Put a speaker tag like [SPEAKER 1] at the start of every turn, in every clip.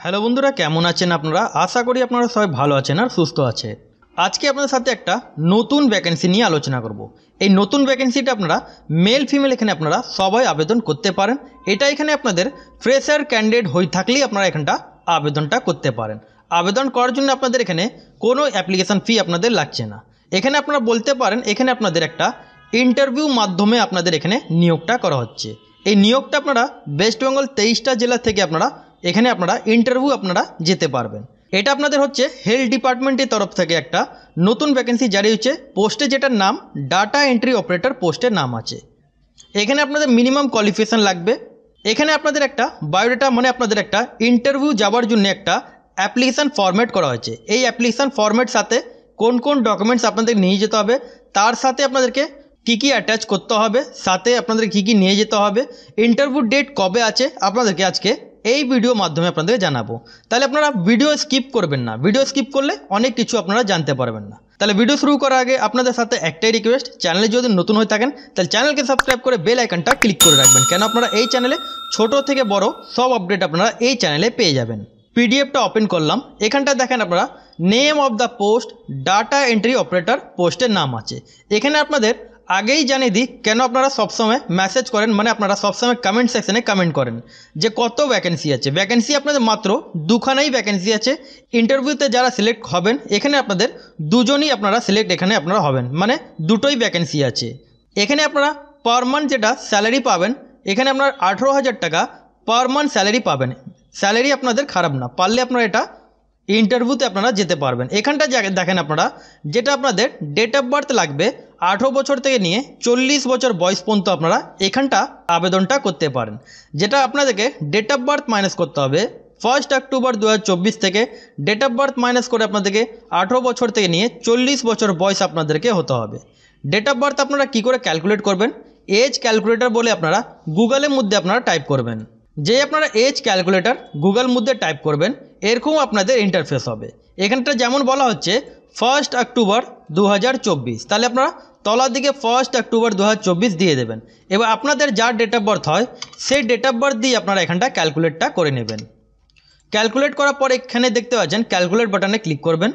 [SPEAKER 1] Hello বন্ধুরা, কেমন আছেন আপনারা? আশা করি আপনারা সবাই ভালো আছেন আর সুস্থ আছে। আজকে আপনাদের সাথে একটা নতুন ভ্যাকেন্সি নিয়ে আলোচনা করব। এই নতুন ভ্যাকেন্সিটা আপনারা মেল ফিমেল এখানে আপনারা সবাই আবেদন করতে পারেন। এটা এখানে আপনাদের ফ্রেশার ক্যান্ডিডেট হয়ে থাকলেই আপনারা এখানটা আবেদনটা করতে পারেন। আবেদন করার জন্য আপনাদের এখানে কোনো অ্যাপ্লিকেশান ফি আপনাদের লাগছে না। এখানে আপনারা বলতে পারেন এখানে আপনাদের একটা ইন্টারভিউ মাধ্যমে আপনাদের এখানে নিয়োগটা করা হচ্ছে। এই নিয়োগটা আপনারা ওয়েস্ট বেঙ্গল 23টা জেলা থেকে আপনারা এখানে আপনারা ইন্টারভিউ আপনারা যেতে পারবেন। এটা আপনাদের হচ্ছে হেলথ ডিপার্টমেন্টের তরফ থেকে একটা নতুন ভ্যাকেন্সি জারি হচ্ছে। পোস্টে যেটার নাম ডাটা এন্ট্রি অপারেটর পোস্টের নাম আছে। এখানে আপনাদের মিনিমাম কোয়ালিফিকেশান লাগবে। এখানে আপনাদের একটা বায়োডাটা মানে আপনাদের একটা ইন্টারভিউ যাওয়ার জন্য একটা অ্যাপ্লিকেশান ফরম্যাট করা হয়েছে। এই অ্যাপ্লিকেশান ফরম্যাট সাথে কোন কোন ডকুমেন্টস আপনাদের নিয়ে যেতে হবে, তার সাথে আপনাদেরকে কী কী অ্যাটাচ করতে হবে, সাথে আপনাদের কী কী নিয়ে যেতে হবে, ইন্টারভিউ ডেট কবে আছে আপনাদেরকে আজকে এই ভিডিও মাধ্যমে আপনাদের জানাবো। তাহলে আপনারা ভিডিও স্কিপ করবেন না। ভিডিও স্কিপ করলে অনেক কিছু আপনারা জানতে পারবেন না। তাহলে ভিডিও শুরু করার আগে আপনাদের সাথে একটাই রিকোয়েস্ট, চ্যানেলে যদি নতুন হয়ে থাকেন তাহলে চ্যানেলকে সাবস্ক্রাইব করে বেল আইকনটা ক্লিক করে রাখবেন। কেন আপনারা এই চ্যানেলে ছোট থেকে বড় সব আপডেট আপনারা এই চ্যানেলে পেয়ে যাবেন। পিডিএফটা ওপেন করলাম। এখানটা দেখেন আপনারা name of the post data entry operator পোস্টের নাম আছে। এখানে আপনাদের আগেই জানিয়ে দিই কেন আপনারা সবসময় মেসেজ করেন, মানে আপনারা সবসময় কমেন্ট সেকশনে কমেন্ট করেন যে কত ভ্যাকেন্সি আছে। ভ্যাকেন্সি আপনাদের মাত্র দুখানাই ভ্যাকেন্সি আছে। ইন্টারভিউতে যারা সিলেক্ট হবেন এখানে আপনাদের দুজনই আপনারা সিলেক্ট এখানে আপনারা হবেন, মানে দুটোই ভ্যাকেন্সি আছে। এখানে আপনারা পার মান্থ যেটা স্যালারি পাবেন এখানে আপনার 18,000 টাকা পার মান্থ স্যালারি পাবেন। স্যালারি আপনাদের খারাপ না, পারলে আপনারা এটা ইন্টারভিউতে আপনারা যেতে পারবেন। এখানটা দেখেন আপনারা যেটা আপনাদের ডেট অফ বার্থ লাগবে 18 বছর থেকে নিয়ে 40 বছর বয়স পর্যন্ত আপনারা এখানটা আবেদনটা করতে পারেন। যেটা আপনাদেরকে ডেট অফ বার্থ মাইনাস করতে হবে 1 অক্টোবর 2024 থেকে ডেট অফ বার্থ মাইনাস করে আপনাদেরকে 18 বছর থেকে নিয়ে 40 বছর বয়স আপনাদেরকে হতে হবে। ডেট অফ বার্থ আপনারা কী করে ক্যালকুলেট করবেন? এজ ক্যালকুলেটর বলে আপনারা গুগলের মধ্যে আপনারা টাইপ করবেন। যে আপনারা এজ ক্যালকুলেটর গুগল মধ্যে টাইপ করবেন এরকম আপনাদের ইন্টারফেস হবে। এখানটা যেমন বলা হচ্ছে 1 অক্টোবর 2024, তাহলে আপনারা তলার দিকে 1 অক্টোবর 2024 দিয়ে দেবেন। এবার আপনাদের যার ডেট অফ বার্থ হয় সেই ডেট অফ বার্থ দিয়ে আপনারা এখানটা ক্যালকুলেটটা করে নেবেন। ক্যালকুলেট করার পর এখানে দেখতে পাচ্ছেন ক্যালকুলেট বাটনে ক্লিক করবেন।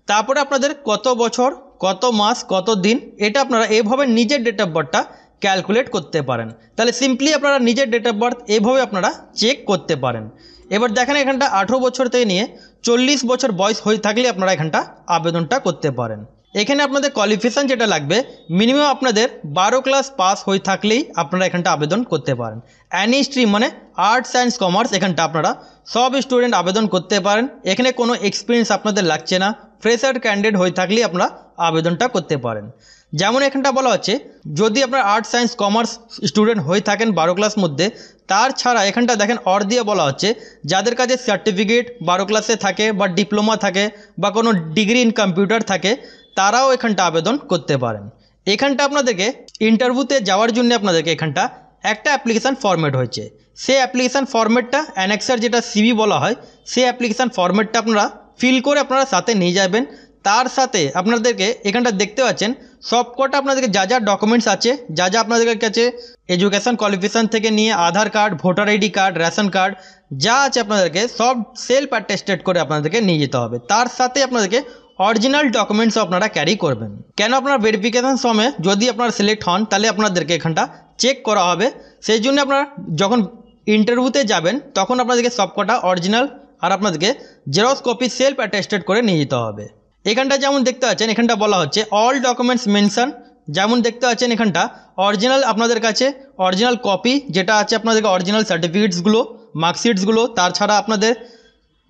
[SPEAKER 1] তারপরে আপনাদের কত বছর, কত মাস, কত দিন, এটা আপনারা এইভাবে নিজের ডেট অফ বার্থটা ক্যালকুলেট করতে পারেন। তাহলে সিম্পলি আপনারা নিজের ডেট অফ বার্থ এইভাবে আপনারা চেক করতে পারেন। এবার দেখেন এখানটা 18 বছর থেকে নিয়ে 40 বছর বয়স হয়ে থাকলে আপনারা এখানটা আবেদনটা করতে পারেন। এখানে আপনাদের কোয়ালিফিকেশান যেটা লাগবে মিনিমাম আপনাদের 12 ক্লাস পাস হয়ে থাকলেই আপনারা এখানটা আবেদন করতে পারেন। অ্যানি স্ট্রিম মানে আর্টস সায়েন্স কমার্স এখানটা আপনারা সব স্টুডেন্ট আবেদন করতে পারেন। এখানে কোনো এক্সপিরিয়েন্স আপনাদের লাগছে না। ফ্রেশার ক্যান্ডিডেট হয়ে থাকলেই আপনারা আবেদনটা করতে পারেন। যেমন এখানটা বলা হচ্ছে যদি আপনার আর্টস সায়েন্স কমার্স স্টুডেন্ট হয়ে থাকেন 12 ক্লাস মধ্যে, তার ছাড়া এখানটা দেখেন অর দিয়ে বলা হচ্ছে যাদের কাছে সার্টিফিকেট 12 ক্লাসে থাকে বা ডিপ্লোমা থাকে বা কোনো ডিগ্রি ইন কম্পিউটার থাকে তারাও এখানটা আবেদন করতে পারেন। এখানটা আপনাদেরকে ইন্টারভিউতে যাওয়ার জন্য আপনাদেরকে এখানটা একটা অ্যাপ্লিকেশান ফরম্যাট হয়েছে। সেই অ্যাপ্লিকেশান ফরম্যাটটা অ্যানেক্সার যেটা সিভি বলা হয় সেই অ্যাপ্লিকেশান ফরম্যাটটা আপনারা ফিল করে আপনারা সাথে নিয়ে যাবেন। তার সাথে আপনাদেরকে এখানটা দেখতে পাচ্ছেন সবকটা আপনাদেরকে যা যা ডকুমেন্টস আছে, যা যা আপনাদের কাছে এডুকেশান কোয়ালিফিকেশান থেকে নিয়ে Aadhaar card, voter ID card, ration card যা আছে আপনাদেরকে সব সেলফ অ্যাটেস্টেড করে আপনাদেরকে নিয়ে যেতে হবে। তার সাথে আপনাদেরকে অরিজিনাল ডকুমেন্টসও আপনারা ক্যারি করবেন। কেন আপনারা ভেরিফিকেশান সময় যদি আপনারা সিলেক্ট হন তাহলে আপনাদেরকে এখানটা চেক করা হবে। সেই জন্য আপনারা যখন ইন্টারভিউতে যাবেন তখন আপনাদেরকে সবকটা অরিজিনাল আর আপনাদেরকে জেরক্স কপি সেলফ অ্যাটেস্টেড করে নিয়ে যেতে হবে। এখানটা যেমন দেখতে পাচ্ছেন এখানটা বলা হচ্ছে অল ডকুমেন্টস মেনশন। যেমন দেখতে পাচ্ছেন এখানটা অরিজিনাল আপনাদের কাছে অরিজিনাল কপি যেটা আছে আপনাদেরকে অরিজিনাল সার্টিফিকেটসগুলো, মার্কশিটসগুলো, তার ছাড়া আপনাদের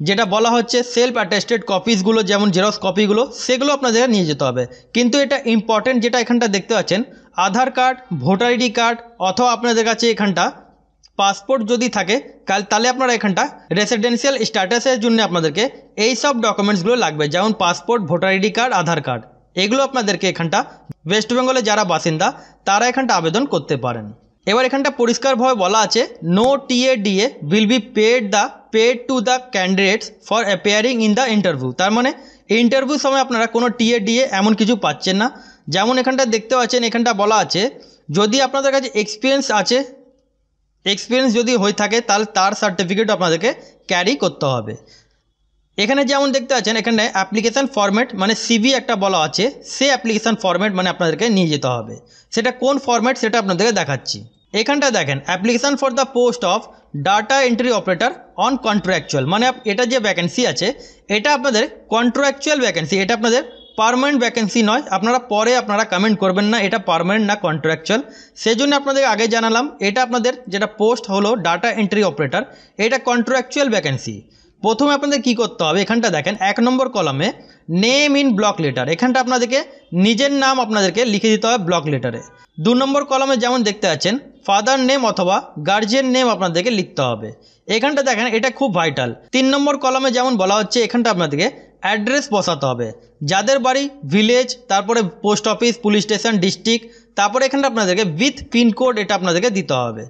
[SPEAKER 1] যেটা বলা হচ্ছে সেলফ অ্যাটেস্টেড কপিসগুলো যেমন জেরক্স কপিগুলো সেগুলো আপনাদের নিয়ে যেতে হবে। কিন্তু এটা ইম্পর্টেন্ট যেটা এখানটা দেখতে পাচ্ছেন আধার কার্ড, ভোটার আইডি কার্ড অথবা আপনাদের কাছে এখানটা পাসপোর্ট যদি থাকে তাহলে আপনারা এখানটা রেসিডেন্সিয়াল স্ট্যাটাসের জন্য আপনাদেরকে এই সব ডকুমেন্টসগুলো লাগবে, যেমন পাসপোর্ট, ভোটার আইডি কার্ড, আধার কার্ড। এগুলো আপনাদেরকে এখানটা ওয়েস্ট বেঙ্গলে যারা বাসিন্দা তারা এখানটা আবেদন করতে পারেন। এবার এখানটা পরিষ্কারভাবে বলা আছে no TA DA will be paid to the candidates for appearing in the interview. তার মানে ইন্টারভিউ সময় আপনারা কোনো টিএডিএ এমন কিছু পাচ্ছেন না। যেমন এখানটা দেখতে পাচ্ছেন এখানটা বলা আছে যদি আপনাদের কাছে এক্সপিরিয়েন্স যদি হয়ে থাকে তাহলে তার সার্টিফিকেট আপনাদেরকে ক্যারি করতে হবে। এখানে যেমন দেখতে পাচ্ছেন এখানে অ্যাপ্লিকেশান ফরম্যাট মানে সিভি একটা বলা আছে, সে অ্যাপ্লিকেশান ফরম্যাট মানে আপনাদেরকে নিয়ে যেতে হবে। সেটা কোন ফরম্যাট সেটা আপনাদেরকে দেখাচ্ছি। এখানটা দেখেন application for the post of data entry operator on contractual, মানে এটা যে ভ্যাকেন্সি আছে এটা আপনাদের কন্ট্রাকচুয়াল ভ্যাকেন্সি, এটা আপনাদের পার্মানেন্ট ভ্যাকেন্সি নয়। আপনারা পরে আপনারা কমেন্ট করবেন না এটা পার্মানেন্ট না কন্ট্রাকচুয়াল, সেই জন্য আপনাদের আগে জানালাম। এটা আপনাদের যেটা পোস্ট হলো ডাটা এন্ট্রি অপারেটর, এটা কন্ট্রাকচুয়াল ভ্যাকেন্সি। প্রথমে আপনাদের কি করতে হবে, এখানটা দেখেন 1 নম্বর কলামে নেম ইন ব্লক লেটার, এখানটা আপনাদেরকে নিজের নাম আপনাদেরকে লিখে দিতে হবে ব্লক লেটারে। 2 নম্বর কলামে যেমন দেখতে পাচ্ছেন ফাদার নেম অথবা গার্জিয়ান নেম আপনাদেরকে লিখতে হবে। এখানটা দেখেন এটা খুব ভাইটাল। 3 নম্বর কলামে যেমন বলা হচ্ছে এখানটা আপনাদেরকে অ্যাড্রেস বসাতে হবে, যাদের বাড়ি ভিলেজ, তারপরে post office, police station, district, তারপরে এখানটা আপনাদেরকে উইথ পিনকোড এটা আপনাদেরকে দিতে হবে।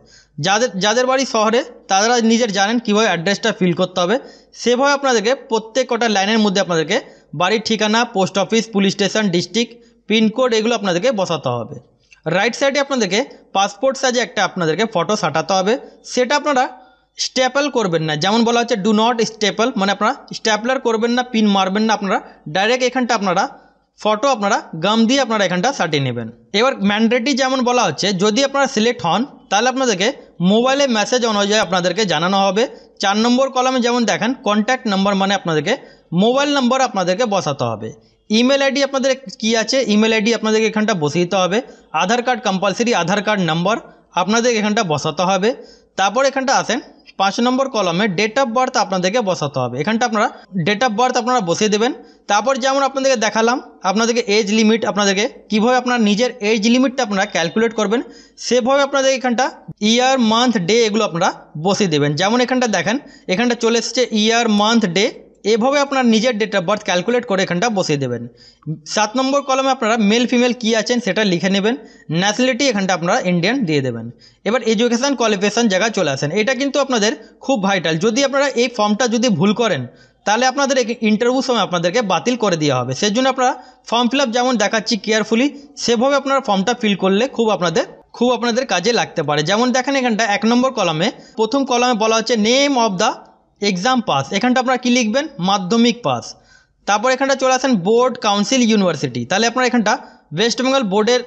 [SPEAKER 1] যাদের বাড়ি শহরে তারা নিজের জানেন কীভাবে অ্যাড্রেসটা ফিল করতে হবে, সেভাবে আপনাদেরকে প্রত্যেক কটা লাইনের মধ্যে আপনাদেরকে বাড়ির ঠিকানা, post office, police station, district, pincode এগুলো আপনাদেরকে বসাতে হবে। রাইট সাইডে আপনাদেরকে পাসপোর্ট সাইজে একটা আপনাদেরকে ফটো সাঁটাতে হবে, সেটা আপনারা স্টেপল করবেন না, যেমন বলা হচ্ছে ডু নট স্টেপল, মানে আপনারা স্টেপলার করবেন না, পিন মারবেন না, আপনারা ডাইরেক্ট এখানটা আপনারা ফটো আপনারা গাম দিয়ে আপনারা এখানটা সাটিয়ে নেবেন। এবার ম্যান্ডেটরি যেমন বলা হচ্ছে যদি আপনারা সিলেক্ট হন তাহলে আপনাদেরকে মোবাইলে মেসেজ অনুযায়ী আপনাদেরকে জানানো হবে। 4 নম্বর কলামে যেমন দেখেন কন্ট্যাক্ট নাম্বার, মানে আপনাদেরকে মোবাইল নাম্বার আপনাদেরকে বসাতে হবে। ইমেল আইডি আপনাদের কি আছে, ইমেল আইডি আপনাদেরকে এখানটা বসিয়ে দিতে হবে। আধার কার্ড কম্পালসারি, আধার কার্ড নাম্বার আপনাদের এখানটা বসাতে হবে। তারপর এখানটা আসেন 5 নম্বর কলামে ডেট অফ বার্থ আপনাদেরকে বসাতে হবে, এখানটা আপনারা ডেট অফ বার্থ আপনারা বসিয়ে দেবেন। তারপর যেমন আপনাদেরকে দেখালাম আপনাদেরকে এজ লিমিট, আপনাদেরকে কীভাবে আপনার নিজের এজ লিমিটটা আপনারা ক্যালকুলেট করবেন সেভাবে আপনাদের এখানটা ইয়ার, মান্থ, ডে এগুলো আপনারা বসিয়ে দেবেন। যেমন এখানটা দেখেন এখানটা চলে এসছে ইয়ার, মান্থ, ডে, এভাবে আপনার নিজের ডেট অফ বার্থ ক্যালকুলেট করে এখানটা বসিয়ে দেবেন। 7 নম্বর কলমে আপনারা মেল ফিমেল কী আছেন সেটা লিখে নেবেন। ন্যাশনালিটি এখানটা আপনারা ইন্ডিয়ান দিয়ে দেবেন। এবার এডুকেশান কোয়ালিফিকেশান জায়গায় চলে আসেন, এটা কিন্তু আপনাদের খুব ভাইটাল। যদি আপনারা এই ফর্মটা যদি ভুল করেন তাহলে আপনাদের ইন্টারভিউ সময় আপনাদেরকে বাতিল করে দেওয়া হবে। সেই জন্য আপনারা ফর্ম ফিল আপ যেমন দেখাচ্ছি কেয়ারফুলি সেভাবে আপনারা ফর্মটা ফিল করলে খুব আপনাদের কাজে লাগতে পারে। যেমন দেখেন এখানটা 1 নম্বর কলামে প্রথম কলামে বলা হচ্ছে name of the exam pass, এখানটা আপনারা কী লিখবেন মাধ্যমিক পাস। তারপর এখানটা চলে আসেন বোর্ড, কাউন্সিল, ইউনিভার্সিটি, তাহলে আপনারা এখানটা ওয়েস্ট বেঙ্গল বোর্ডের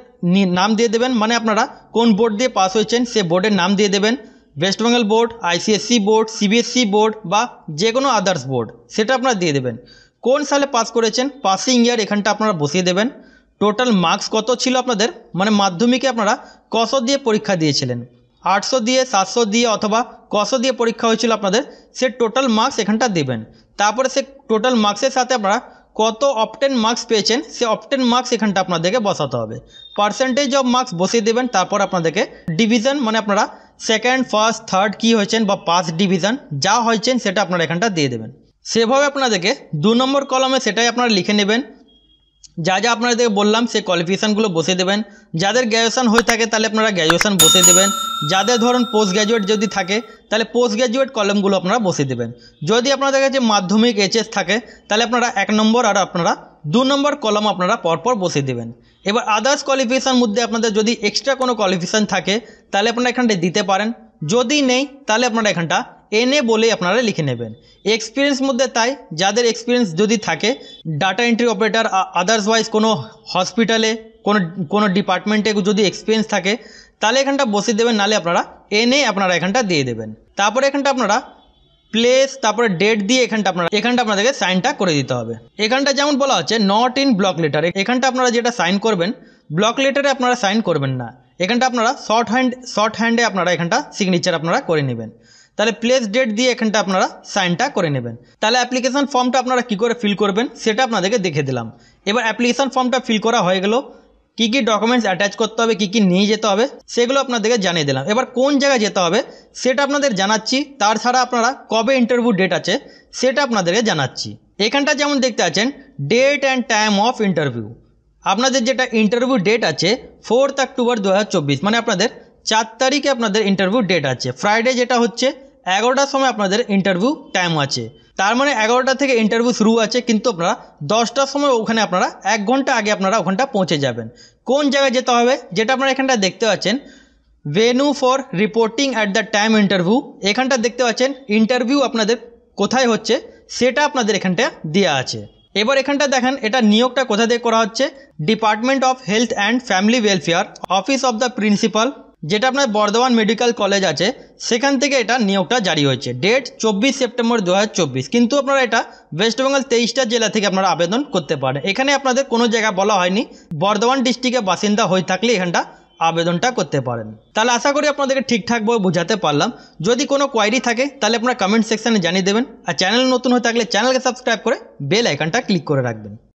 [SPEAKER 1] নাম দিয়ে দেবেন, মানে আপনারা কোন বোর্ড দিয়ে পাস হয়েছেন সে বোর্ডের নাম দিয়ে দেবেন। West Bengal board, ICSE board, CBSE board বা যে কোনো আদার্স বোর্ড সেটা আপনারা দিয়ে দেবেন। কোন সালে পাস করেছেন পাসিং ইয়ার এখানটা আপনারা বসিয়ে দেবেন। টোটাল মার্কস কত ছিল আপনাদের, মানে মাধ্যমিকে আপনারা কত দিয়ে পরীক্ষা দিয়েছিলেন, 800 দিয়ে, 700 দিয়ে অথবা কত দিয়ে পরীক্ষা হয়েছিল আপনাদের, সে টোটাল মার্কস এখানটা দেবেন। তারপরে সে টোটাল মার্কসের সাথে আপনারা কত অপটেন মার্কস পেয়েছেন সে অপটেন মার্কস এখানটা আপনাদেরকে বসাতে হবে। পার্সেন্টেজ অফ মার্কস বসিয়ে দেবেন। তারপর আপনাদেরকে ডিভিশন, মানে আপনারা সেকেন্ড, ফার্স্ট, থার্ড কী হয়েছেন বা পাস ডিভিশন যা হয়েছেন সেটা আপনারা এখানটা দিয়ে দেবেন। সেভাবে আপনাদেরকে 2 নম্বর কলমে সেটাই আপনারা লিখে নেবেন। যা যা আপনাদেরকে বললাম সেই কোয়ালিফিকেশানগুলো বসিয়ে দেবেন। যাদের গ্র্যাজুয়েশন হয়ে থাকে তাহলে আপনারা গ্র্যাজুয়েশন বসিয়ে দেবেন। যাদের ধরুন পোস্ট গ্র্যাজুয়েট যদি থাকে তাহলে পোস্ট গ্র্যাজুয়েট কলমগুলো আপনারা বসিয়ে দেবেন। যদি আপনাদের কাছে মাধ্যমিক, এইচএস থাকে তাহলে আপনারা 1 নম্বর আর আপনারা 2 নম্বর কলম আপনারা পরপর বসিয়ে দেবেন। এবার আদার্স কোয়ালিফিকেশান মধ্যে আপনাদের যদি এক্সট্রা কোনো কোয়ালিফিকেশান থাকে তাহলে আপনারা এখানটা দিতে পারেন, যদি নেই তাহলে আপনারা এখানটা এনে বলেই আপনারা লিখে নেবেন। এক্সপিরিয়েন্স মধ্যে তাই যাদের এক্সপিরিয়েন্স যদি থাকে ডাটা এন্ট্রি অপারেটর, আদার্সওয়াইজ কোনো হসপিটালে, কোনো ডিপার্টমেন্টে যদি এক্সপিরিয়েন্স থাকে তাহলে এখানটা বসিয়ে দেবেন, নালে আপনারা এনে আপনারা এখানটা দিয়ে দেবেন। তারপরে এখানটা আপনারা প্লেস, তারপরে ডেট দিয়ে এখানটা আপনাদেরকে সাইনটা করে দিতে হবে। এখানটা যেমন বলা হচ্ছে নট ইন ব্লক লেটার, এখানটা আপনারা যেটা সাইন করবেন ব্লক লেটারে আপনারা সাইন করবেন না, এখানটা আপনারা শর্ট হ্যান্ডে আপনারা এখানটা সিগনেচার আপনারা করে নেবেন। তাহলে প্লেস ডেট দিয়ে এখানটা আপনারা সাইনটা করে নেবেন। তাহলে অ্যাপ্লিকেশান ফর্মটা আপনারা কী করে ফিল করবেন সেটা আপনাদেরকে দেখে দিলাম। এবার অ্যাপ্লিকেশান ফর্মটা ফিল করা হয়ে গেল, কী কী ডকুমেন্টস অ্যাটাচ করতে হবে, কী কী নিয়ে যেতে হবে সেগুলো আপনাদেরকে জানিয়ে দিলাম। এবার কোন জায়গায় যেতে হবে সেটা আপনাদের জানাচ্ছি, তাছাড়া আপনারা কবে ইন্টারভিউ ডেট আছে সেটা আপনাদেরকে জানাচ্ছি। এখানটা যেমন দেখতে পাচ্ছেন date and time of interview, আপনাদের যেটা ইন্টারভিউ ডেট আছে 4 অক্টোবর 2024, মানে আপনাদের 4 তারিখে আপনাদের ইন্টারভিউ ডেট আছে। ফ্রাইডে যেটা হচ্ছে 11টার সময় আপনাদের ইন্টারভিউ টাইম আছে, তার মানে 11টা থেকে ইন্টারভিউ শুরু আছে, কিন্তু আপনারা 10টার সময় ওখানে আপনারা 1 ঘন্টা আগে আপনারা ওখানটা পৌঁছে যাবেন। কোন জায়গায় যেতে হবে যেটা আপনারা এখানটা দেখতে পাচ্ছেন venue for reporting at the time interview, এখানটা দেখতে পাচ্ছেন ইন্টারভিউ আপনাদের কোথায় হচ্ছে সেটা আপনাদের এখানটা দেওয়া আছে। এবার এখানটা দেখেন এটা নিয়োগটা কোথা থেকে করা হচ্ছে, department of health and family welfare, office of the principal, যেটা আপনার বর্ধমান মেডিকেল কলেজ আছে সেখান থেকে এটা নিয়োগটা জারি হয়েছে। Date 24 September 2024। কিন্তু আপনারা এটা ওয়েস্ট বেঙ্গল 23টা জেলা থেকে আপনারা আবেদন করতে পারেন। এখানে আপনাদের কোনো জায়গায় বলা হয়নি, বর্ধমান ডিস্ট্রিক্টের বাসিন্দা হয়ে থাকলে এখানটা আবেদনটা করতে পারেন। তাহলে আশা করি আপনাদেরকে ঠিকঠাকভাবে বোঝাতে পারলাম। যদি কোনো কোয়ারি থাকে তাহলে আপনারা কমেন্ট সেকশানে জানিয়ে দেবেন। আর চ্যানেল নতুন হয়ে থাকলে চ্যানেলকে সাবস্ক্রাইব করে বেল আইকনটা ক্লিক করে রাখবেন।